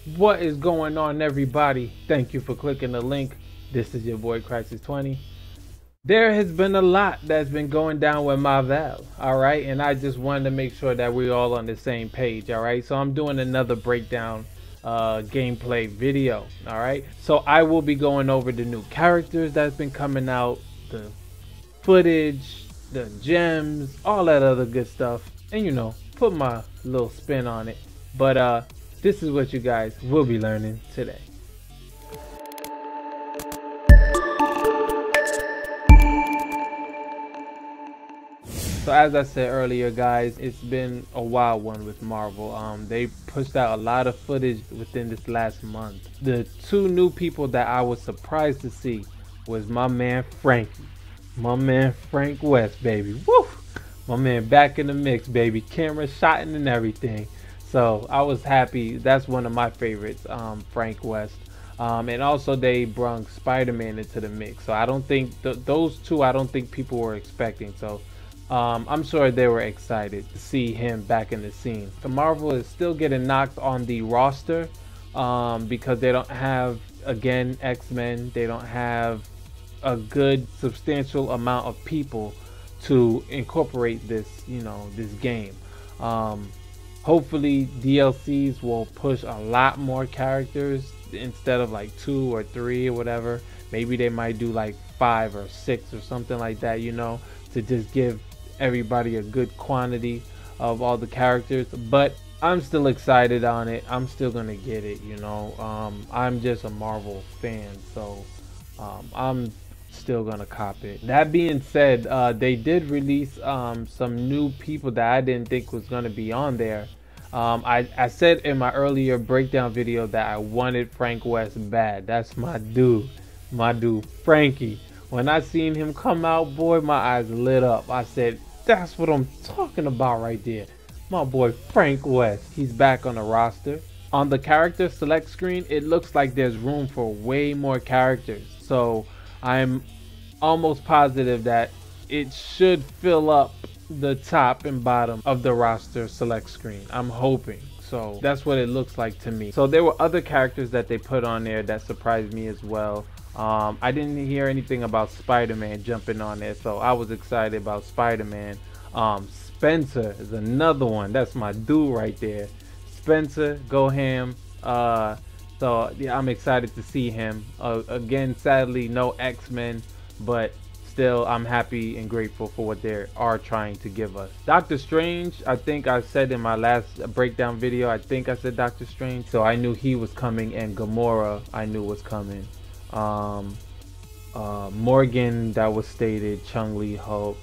What is going on, everybody? Thank you for clicking the link. This is your boy Crisis20. There has been a lot that's been going down with my Valve, alright, and I just wanted to make sure that we're all on the same page, alright. So I'm doing another breakdown gameplay video, alright. So I will be going over the new characters that's been coming out, the footage, the gems, all that other good stuff, and you know, put my little spin on it. But this is what you guys will be learning today. So as I said earlier, guys, it's been a wild one with Marvel. They pushed out a lot of footage within this last month. The two new people that I was surprised to see was my man Frankie. My man Frank West, baby. Woo! My man back in the mix, baby. Camera shotting and everything. So I was happy. That's one of my favorites, Frank West. And also they brought Spider-Man into the mix. So I don't think those two, I don't think people were expecting. So I'm sure they were excited to see him back in the scene. The Marvel is still getting knocked on the roster because they don't have, again, X-Men. They don't have a good substantial amount of people to incorporate this, you know, this game. Hopefully DLCs will push a lot more characters instead of like 2 or 3 or whatever. Maybe they might do like 5 or 6 or something like that, you know, to just give everybody a good quantity of all the characters. But I'm still excited on it. I'm still gonna get it, you know. I'm just a Marvel fan, so I'm still gonna cop it. That being said, they did release some new people that I didn't think was gonna be on there. I said in my earlier breakdown video that I wanted Frank West bad. That's my dude Frankie. When I seen him come out, boy, my eyes lit up. I said, that's what I'm talking about right there. My boy Frank West. He's back on the roster. On the character select screen, it looks like there's room for way more characters. So I'm almost positive that it should fill up the top and bottom of the roster select screen. I'm hoping. So that's what it looks like to me. So there were other characters that they put on there that surprised me as well. I didn't hear anything about Spider-Man jumping on there, so I was excited about Spider-Man. Spencer is another one. That's my dude right there. Spencer, go ham. So yeah, I'm excited to see him. Again, sadly, no X-Men, but still, I'm happy and grateful for what they are trying to give us. Doctor Strange, I think I said in my last breakdown video, I think I said Doctor Strange, so I knew he was coming, and Gamora I knew was coming. Morgan, that was stated. Chung-Li, Hulk.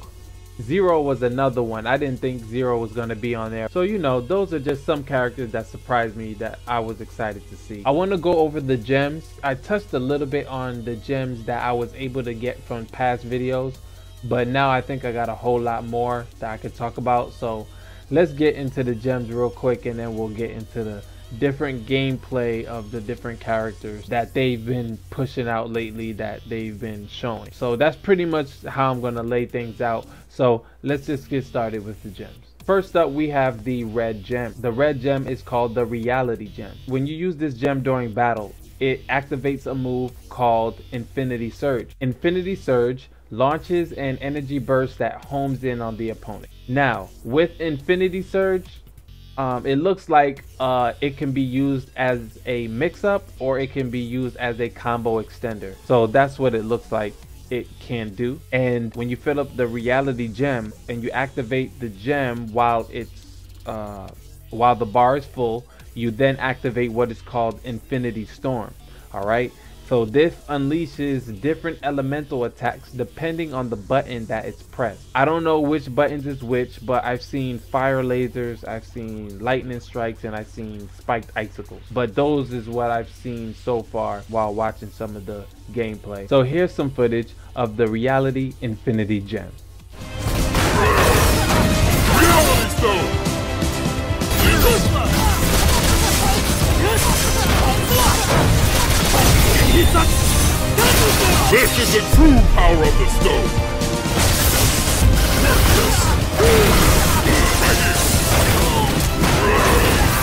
Zero was another one. I didn't think Zero was going to be on there. So, you know, those are just some characters that surprised me that I was excited to see. I want to go over the gems. I touched a little bit on the gems that I was able to get from past videos, but now I think I got a whole lot more that I could talk about. So let's get into the gems real quick, and then we'll get into the different gameplay of the different characters that they've been pushing out lately, that they've been showing. So that's pretty much how I'm gonna lay things out. So let's just get started with the gems. First up, we have the red gem. The red gem is called the reality gem. When you use this gem during battle, it activates a move called Infinity Surge. Infinity Surge launches an energy burst that homes in on the opponent. Now with Infinity Surge, it looks like it can be used as a mix-up, or it can be used as a combo extender. So that's what it looks like it can do. And when you fill up the reality gem and you activate the gem while the bar is full, you then activate what is called Infinity Storm. All right. So this unleashes different elemental attacks depending on the button that it's pressed. I don't know which buttons is which, but I've seen fire lasers, I've seen lightning strikes, and I've seen spiked icicles. But those is what I've seen so far while watching some of the gameplay. So here's some footage of the Reality Infinity Gem. Reality Stone! This is the true power of the stone!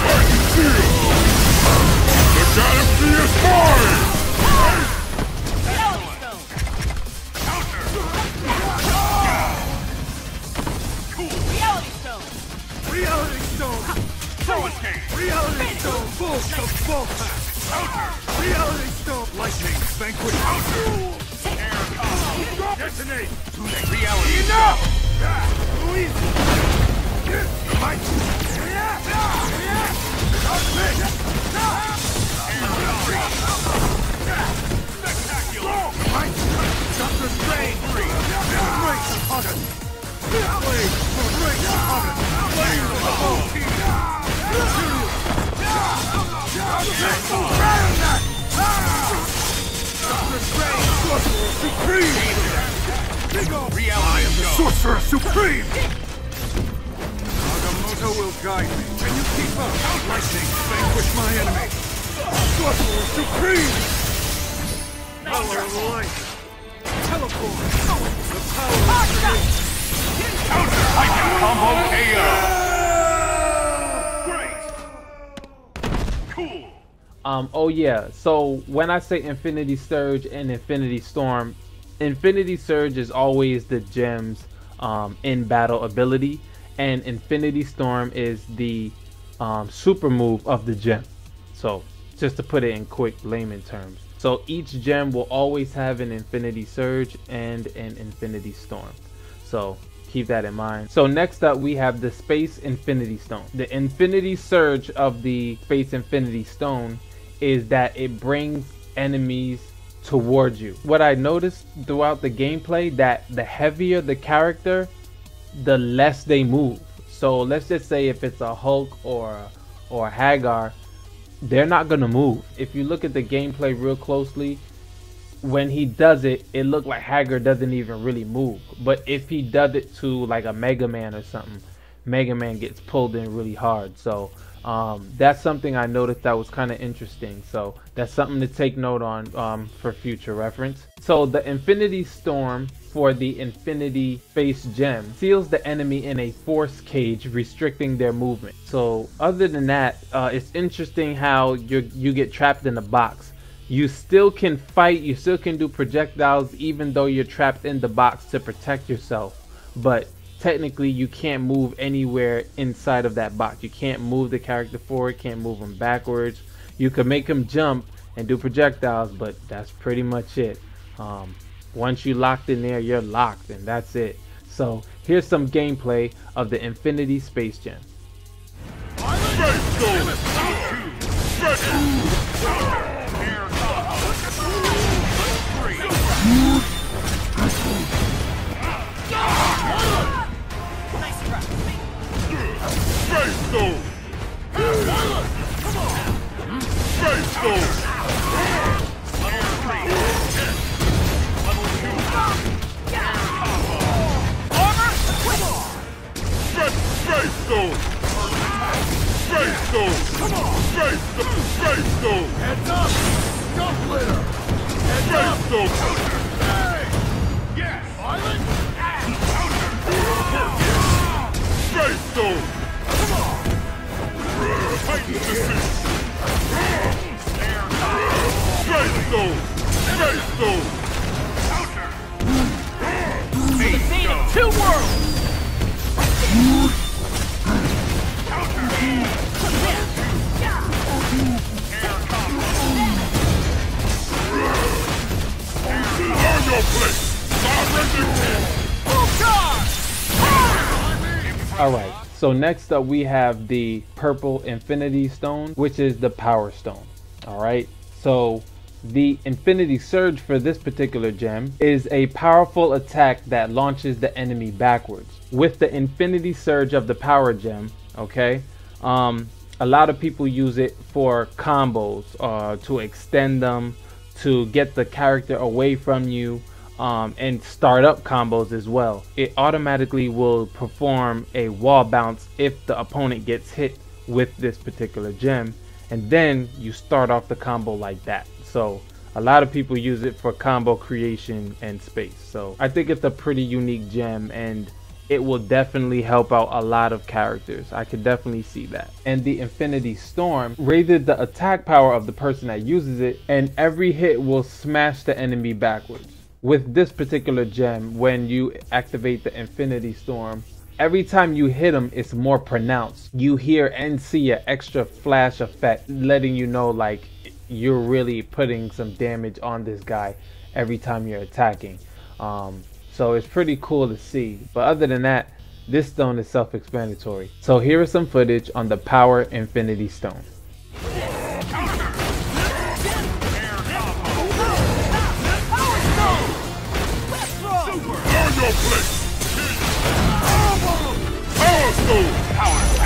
Mighty shield! Bolt of Volpack! Reality Stone! Lightning Vanquish! Detonate! Reality Stone! Louise! Might! Spectacular! Might! Doctor Strange! Great opponent! Blade for great opponent! Blade for the whole team! Doctor Strange! Sorcerer Supreme! I am the Sorcerer Supreme! Agamotto will guide me. Can you keep up? Lightning, vanquish my enemy! Sorcerer Supreme! Power of light! Teleport! The power of creation! Counter Titan combo KO! Great! Cool! Oh yeah, so when I say Infinity Surge and Infinity Storm, Infinity Surge is always the gem's in battle ability, and Infinity Storm is the super move of the gem. So just to put it in quick layman terms, so each gem will always have an Infinity Surge and an Infinity Storm, so keep that in mind. So next up we have the Space Infinity Stone. The Infinity Surge of the Space Infinity Stone is that it brings enemies towards you. What I noticed throughout the gameplay, that the heavier the character, the less they move. So let's just say if it's a Hulk or a Hagar, they're not gonna move. If you look at the gameplay real closely, when he does it, it looked like Hagar doesn't even really move. But if he does it to like a Mega Man or something, Mega Man gets pulled in really hard. So that's something I noticed that was kind of interesting. So that's something to take note on for future reference. So the Infinity Storm for the Infinity Space Gem seals the enemy in a force cage, restricting their movement. So other than that, it's interesting how you get trapped in a box. You still can fight, you still can do projectiles even though you're trapped in the box to protect yourself, but technically you can't move anywhere inside of that box. You can't move the character forward, can't move him backwards. You can make him jump and do projectiles, but that's pretty much it. Once you're locked in there, you're locked, and that's it. So here's some gameplay of the Infinity Space Gem. Heads up! Jump glitter! Heads up! Hey! Yes! Island! Space Stone! Come on! Titan defeat! Space Stone! Space Stone! The fate of two worlds! On your place! Alright, so next up we have the purple Infinity Stone, which is the Power Stone. Alright, so the Infinity Surge for this particular gem is a powerful attack that launches the enemy backwards. With the Infinity Surge of the Power Gem, okay, a lot of people use it for combos, to extend them, to get the character away from you, and start up combos as well. It automatically will perform a wall bounce if the opponent gets hit with this particular gem, and then you start off the combo like that. So a lot of people use it for combo creation and space. So I think it's a pretty unique gem, and it will definitely help out a lot of characters. I could definitely see that. And the Infinity Storm raises the attack power of the person that uses it, and every hit will smash the enemy backwards. With this particular gem, when you activate the Infinity Storm, every time you hit him, it's more pronounced. You hear and see an extra flash effect, letting you know like you're really putting some damage on this guy every time you're attacking. So it's pretty cool to see. But other than that, this stone is self-explanatory. So here is some footage on the Power Infinity Stone.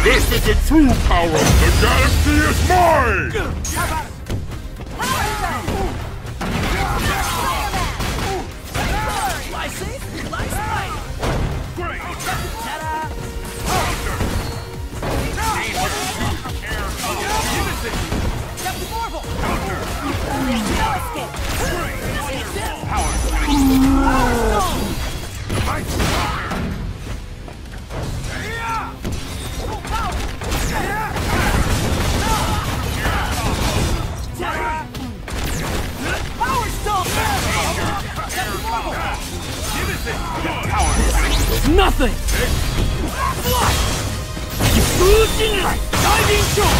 This is the true power! The galaxy is mine! Nothing! Diving shot!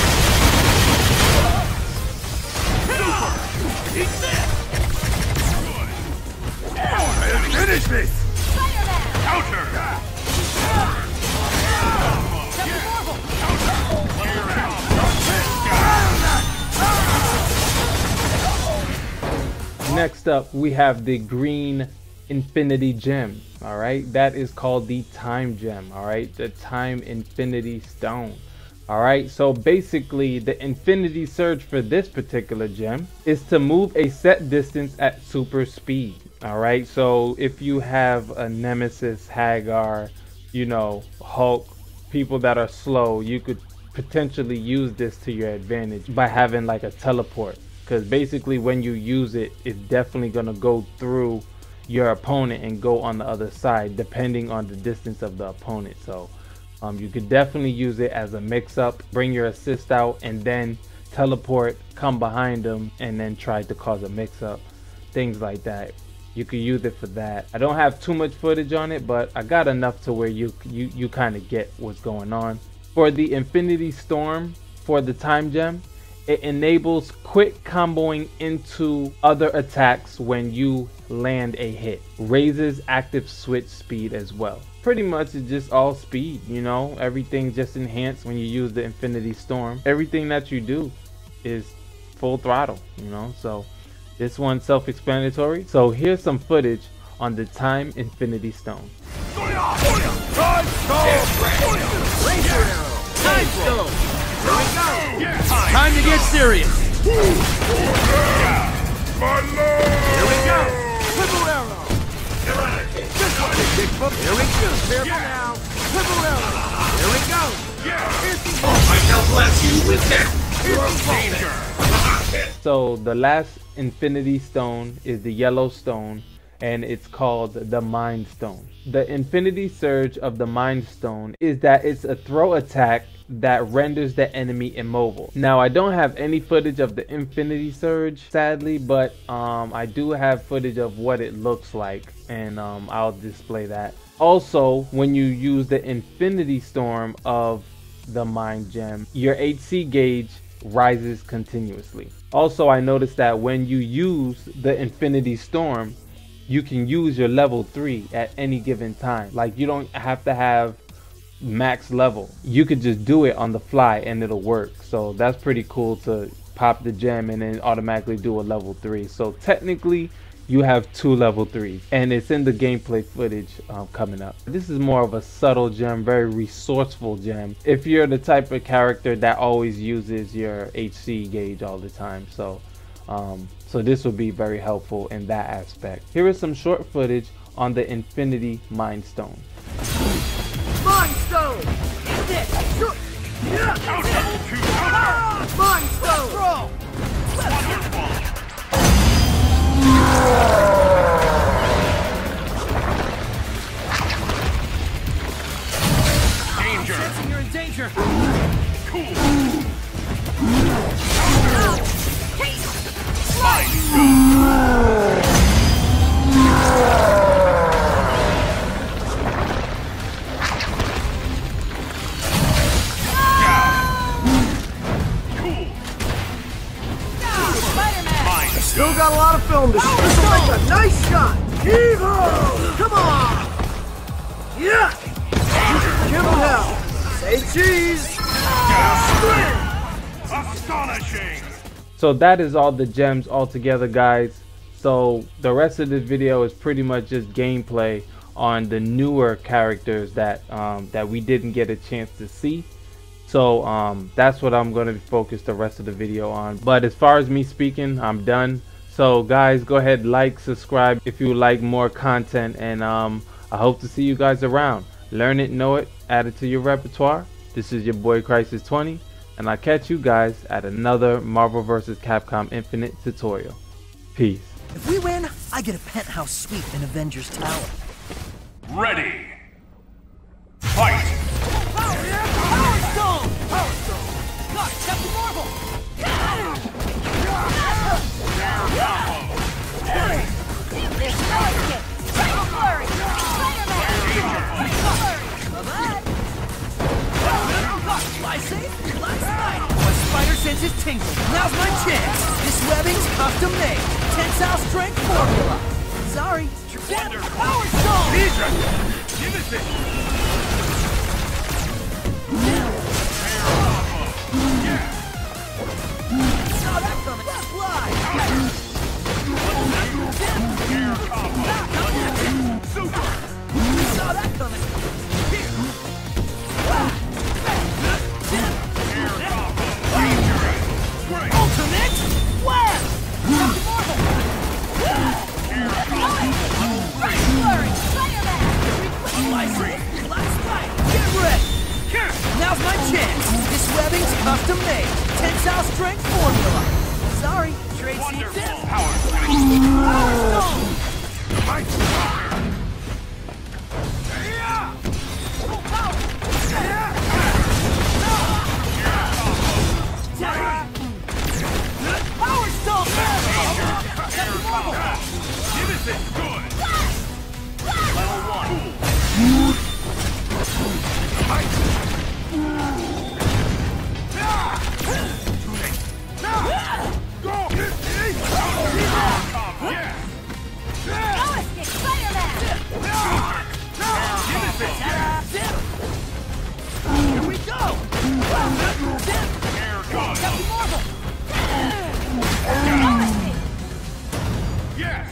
Finish this! Counter! Next up, we have the green Infinity Gem. All right, that is called the Time Gem. All right, the Time Infinity Stone. All right, so basically the Infinity Surge for this particular gem is to move a set distance at super speed. All right, so if you have a Nemesis, Hagar, you know, Hulk, people that are slow, you could potentially use this to your advantage by having like a teleport, because basically when you use it, it's definitely gonna go through your opponent and go on the other side depending on the distance of the opponent. So you could definitely use it as a mix-up, bring your assist out and then teleport, come behind them and then try to cause a mix-up, things like that. You could use it for that. I don't have too much footage on it, but I got enough to where you kind of get what's going on. For the Infinity Storm for the Time Gem, it enables quick comboing into other attacks when you land a hit. Raises active switch speed as well. Pretty much it's just all speed, you know, everything just enhanced when you use the Infinity Storm. Everything that you do is full throttle, you know, so this one's self-explanatory. So here's some footage on the Time Infinity Stone. Time Stone! Here we go! Time to get serious! My lord! Here we go! Triple arrow! This one is Bigfoot! Here we go! Careful now! Triple arrow! Here we go! I shall bless you with death! So the last Infinity Stone is the yellow stone, and it's called the Mind Stone. The Infinity Surge of the Mind Stone is that it's a throw attack that renders the enemy immobile. Now I don't have any footage of the Infinity Surge, sadly, but I do have footage of what it looks like, and I'll display that. Also, when you use the Infinity Storm of the Mind Gem, your HC gauge rises continuously. Also, I noticed that when you use the Infinity Storm, you can use your level 3 at any given time. Like, you don't have to have max level. You could just do it on the fly and it'll work. So that's pretty cool, to pop the gem and then automatically do a level 3. So technically you have 2 level 3s, and it's in the gameplay footage coming up. This is more of a subtle gem, very resourceful gem if you're the type of character that always uses your HC gauge all the time. So so this will be very helpful in that aspect. Here is some short footage on the Infinity Mind Stone. Mind Stone! Mind Stone! Danger! Sensing you're in danger! Cool! Still got a lot of film to shoot. This will make a nice shot. Heave-ho! Come on! Yeah! Give him hell. Say cheese! Astonishing! So that is all the gems altogether, guys. So the rest of this video is pretty much just gameplay on the newer characters that that we didn't get a chance to see. So that's what I'm going to focus the rest of the video on. But as far as me speaking, I'm done. So guys, go ahead, like, subscribe if you like more content, and I hope to see you guys around. Learn it, know it, add it to your repertoire. This is your boy Crisis20, and I'll catch you guys at another Marvel vs. Capcom Infinite tutorial. Peace. If we win, I get a penthouse suite in Avengers Tower. Ready! Fight! Power Stone! Power Stone! God, Captain Marvel! My spider sense is tingling. Now's my chance. This webbing's custom made. Tensile strength formula. Sorry. Power Stone! Give us it! Saw that coming. Fly. Super! Saw that coming. Ultimate Web! Captain Marvel! Last fight. Get ready. Now's my chance. This webbing's custom made. Tensile strength formula. Sorry, Tracy. Wonderful power! Power Stone. Full power! Power Stone! Captain Marvel! Give us it! Good! Level Realistic Spider-Man! Here we go. Captain Marvel! Yes!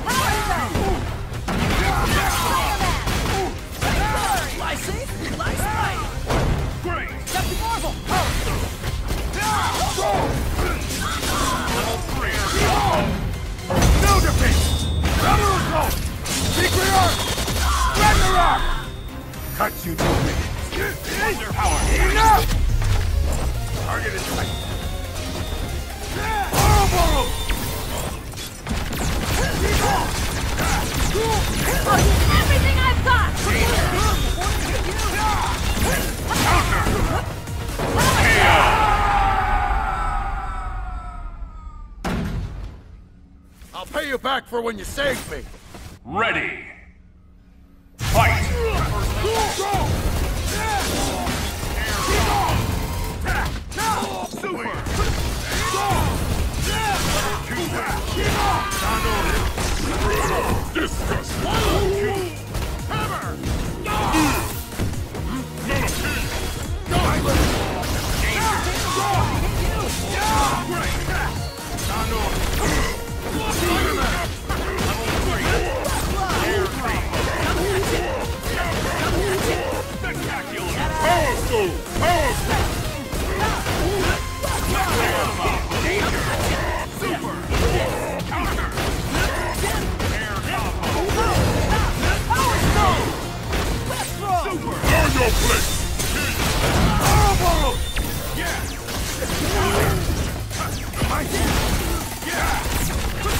Power Stone! Spider-Man! Lice safe. Lice right. Great! Captain Marvel! Power Stone! Level 3! No defeat! Double assault! Secret Arc! Ragnarok! Cut you to me! Wonder power! Enough! Target is right. Horrible! I'll use everything I've got! I'll pay you back for when you saved me! Ready! Fight! Super! Disgusting! Hammer!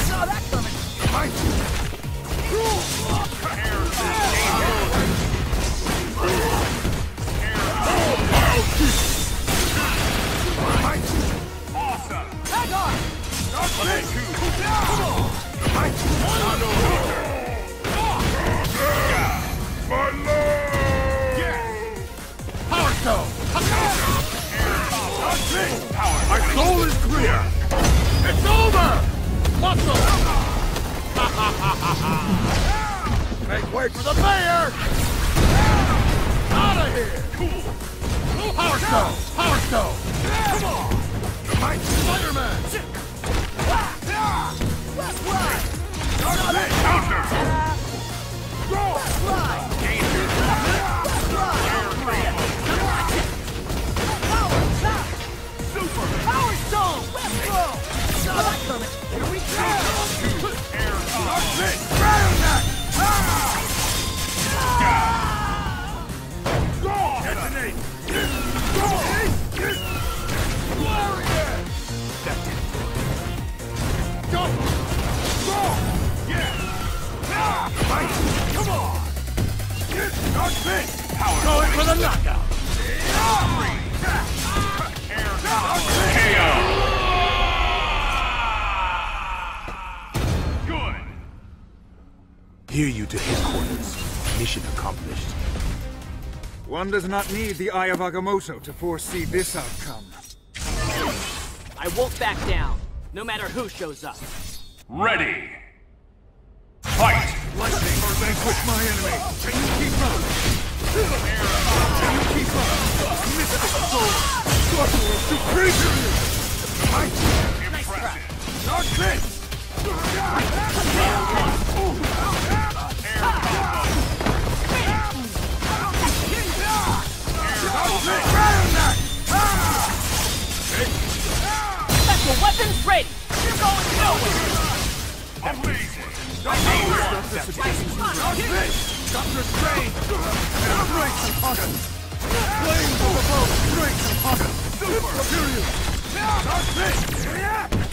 Saw that coming. Awesome! Hang on! My lord! Yes! Power Stone! Power! My soul is clear! It's over! Hustle! Make way for the mayor! Out of here! Cool! Power Stone! Power Stone! Come on! Mighty Spider-Man! Left right! Counter! Left right! Danger! Left right! Power top! Super! Power Stone! Left throw! Saw that coming! Here we go! Air combo! Detonate! Come on! Going for the knockout! KO! Good! Hear you to headquarters. Mission accomplished. One does not need the Eye of Agamotto to foresee this outcome. I won't back down, no matter who shows up. Ready! Fight! Lightning or vanquish my enemy! Can you keep up? Can you keep up? Mystic Sword! Sorcerer Supreme! Impressive! Dark Fist! Special weapons ready! You're going nowhere! Amazing! Doctor Strange! Strength and Huggen! Flames of the boat! Strength and Huggen! Super! Period! Dark Fist!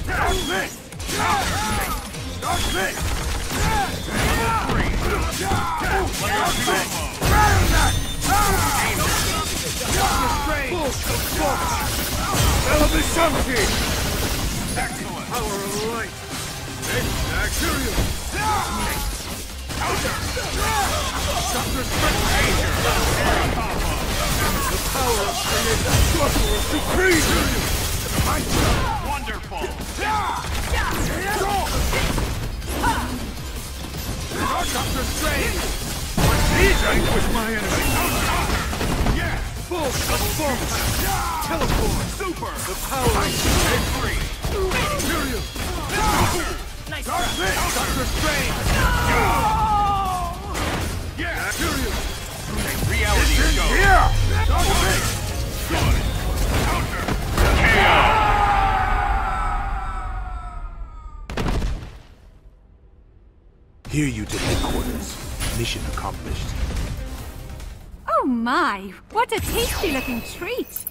Dark Fist! Dark Fist! Dark Fist! Doctor Strange! Elevation! Excellent! Power of light! Bacteria! Doctor Strange! The power of creation! Sorcerer Supreme! Wonderful! Doctor Strange! Vanquish my enemy! Yes! Full performance! Teleport! Super! The power of Free! Imperial! Nice Dark try. Fist! Doctor Strange! Yes! Imperial! Reality show! Here! Dark Fist! Good! Counter! KO! Hear you to headquarters. Mission accomplished. Oh my, what a tasty looking treat!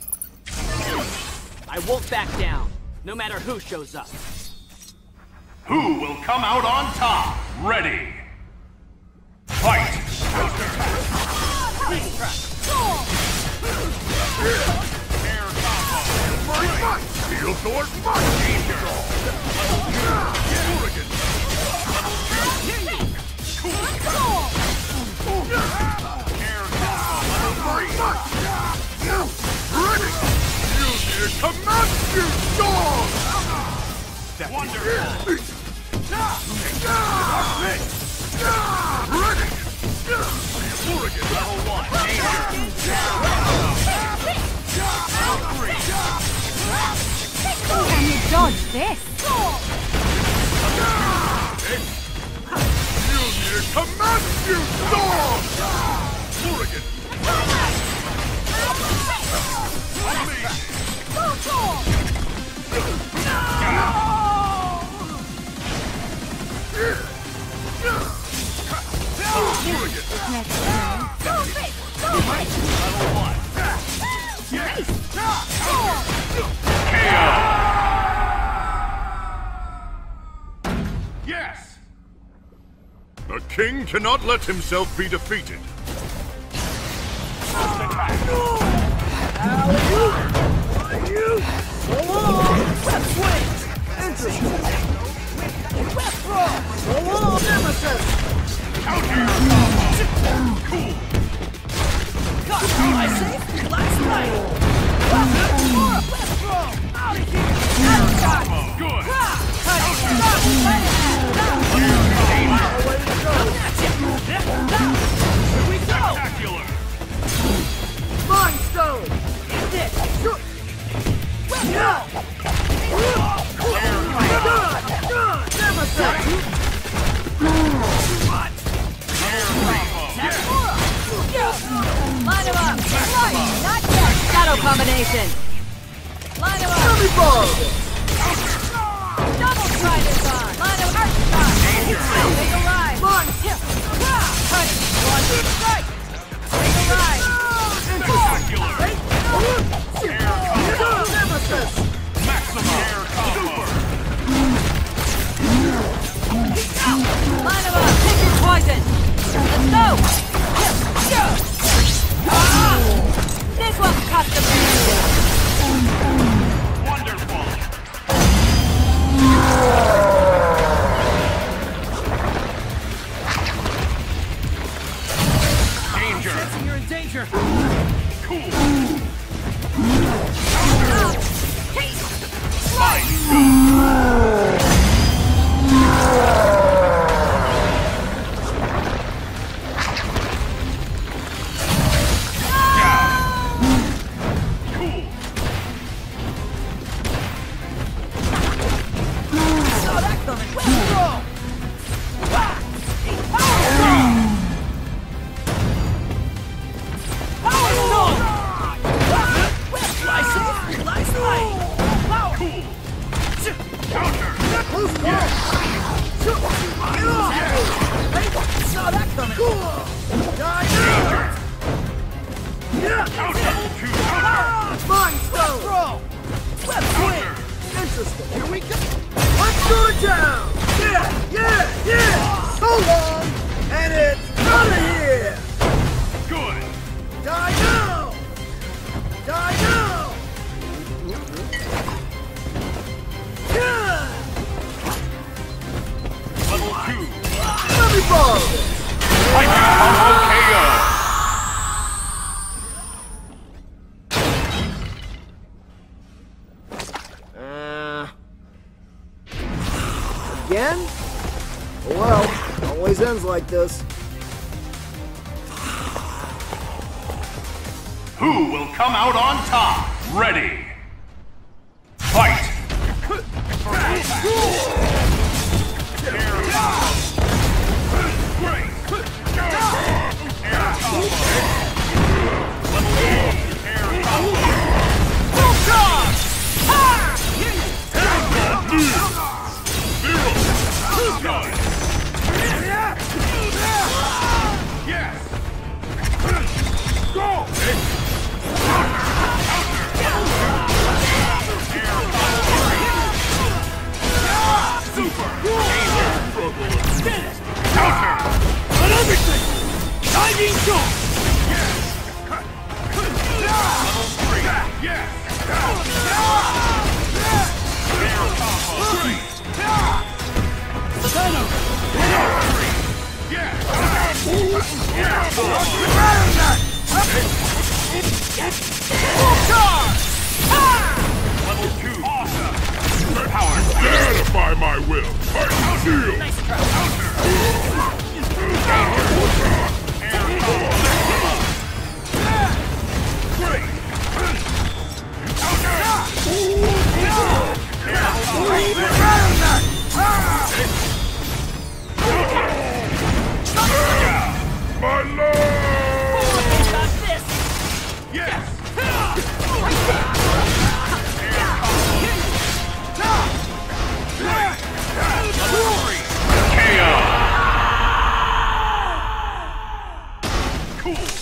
I won't back down, no matter who shows up. Who will come out on top? Ready! Fight! Air combo! Steel Sword! Danger! Oregon! Air combo! Ready! You near command, you dog! Wonderful! Ready! Oregon! Level 1, danger! Can you dodge this? You near command, you dog! Oregon! Yes! The king cannot let himself be defeated. Left swing! Interesting! Left throw! Nemesis! Cool! Got I saved last night! Left throw! Out of here! Out of time! Good! Stop! combination. Line him up. Let me borrow this. Double try this on. Line him up. Take a ride. Mine. Cut. One strike. Take a ride. Nemesis. Maximum air combo. Line him up. Take your poison. Let's go. This one's custom made. Wonderful. Danger. Sensing you're in danger. Cool. Saw that coming. Let's go. Saw that coming. Mind throw. Let's win. Interesting. Here we go. Let's go to town. Yeah. So long, and it's out of here. Good. Die now. Yeah. Level 2. Let me borrow this. KO. Again? Well, always ends like this. Who will come out on top? Ready. Fight. Gratify my will. Shield. My lord! Got this. Yes! KO! Cool!